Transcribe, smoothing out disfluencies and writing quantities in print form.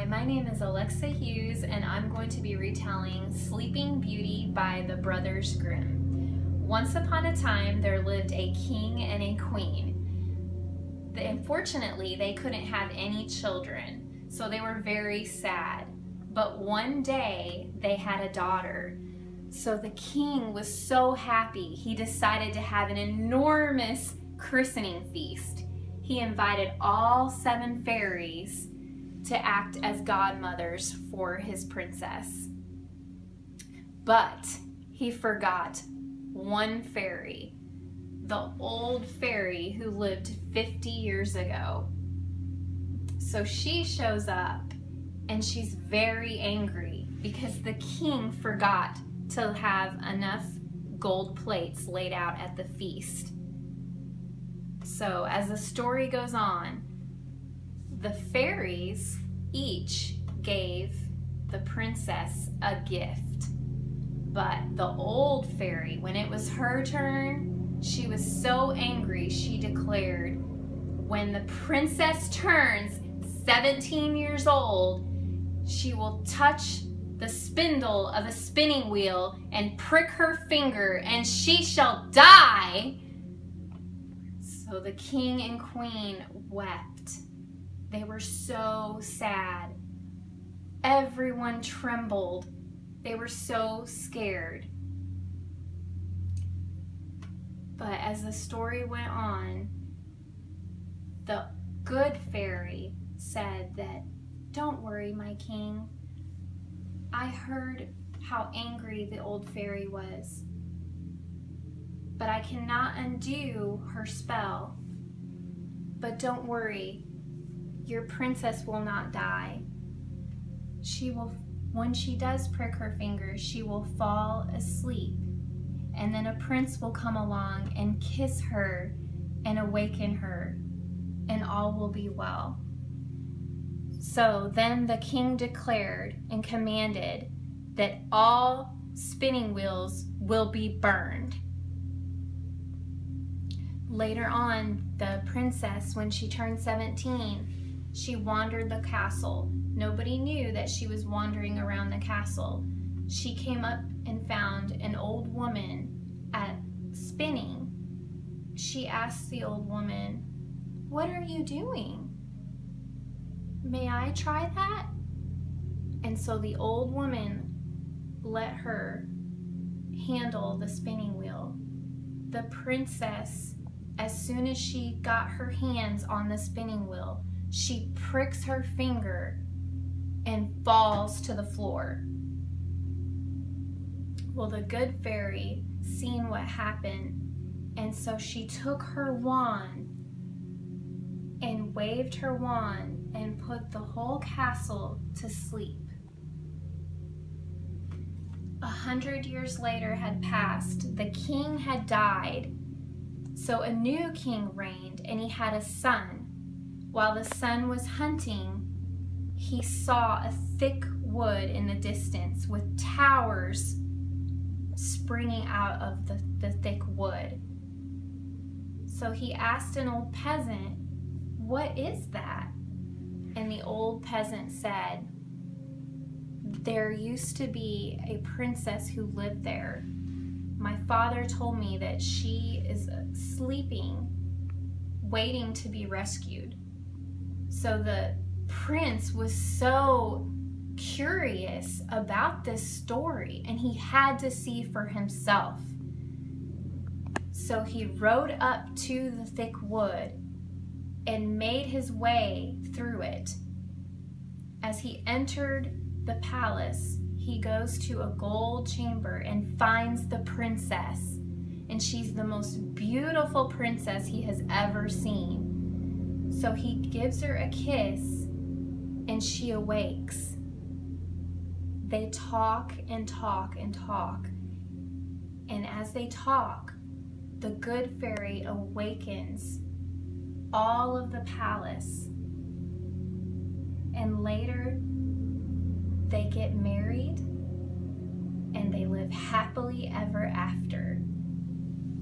my name is Alexa Hughes, and I'm going to be retelling Sleeping Beauty by the Brothers Grimm. Once upon a time, there lived a king and a queen. Unfortunately, they couldn't have any children, so they were very sad. But one day, they had a daughter. So the king was so happy, he decided to have an enormous christening feast. He invited all 7 fairies to act as godmothers for his princess. But he forgot one fairy, the old fairy who lived 50 years ago. So she shows up and she's very angry because the king forgot to have enough gold plates laid out at the feast. So as the story goes on, the fairies each gave the princess a gift. But the old fairy, when it was her turn, she was so angry she declared, when the princess turns 17 years old, she will touch the spindle of a spinning wheel and prick her finger, and she shall die. So the king and queen wept. They were so sad. Everyone trembled. They were so scared. But as the story went on, the good fairy said that, "Don't worry, my king. I heard how angry the old fairy was, but I cannot undo her spell. But don't worry, your princess will not die. She will, when she does prick her finger, she will fall asleep, and then a prince will come along and kiss her and awaken her, and all will be well." So then the king declared and commanded that all spinning wheels will be burned. Later on, the princess, when she turned 17, she wandered the castle. Nobody knew that she was wandering around the castle. She came up and found an old woman at spinning. She asked the old woman, "What are you doing? May I try that?" And so the old woman let her handle the spinning wheel. The princess, as soon as she got her hands on the spinning wheel, she pricks her finger and falls to the floor. Well, the good fairy seen what happened, and so she took her wand and waved her wand and put the whole castle to sleep. 100 years later had passed. The king had died. So a new king reigned, and he had a son. While the son was hunting, he saw a thick wood in the distance with towers springing out of the thick wood. So he asked an old peasant, "What is that?" And the old peasant said, "There used to be a princess who lived there. My father told me that she is sleeping, waiting to be rescued." So the prince was so curious about this story, and he had to see for himself. So he rode up to the thick wood and made his way through it. As he entered the palace, he goes to a gold chamber and finds the princess, and she's the most beautiful princess he has ever seen. So he gives her a kiss, and she awakes. They talk and talk and talk, and as they talk, the good fairy awakens all of the palace, and later they get married and they live happily ever after.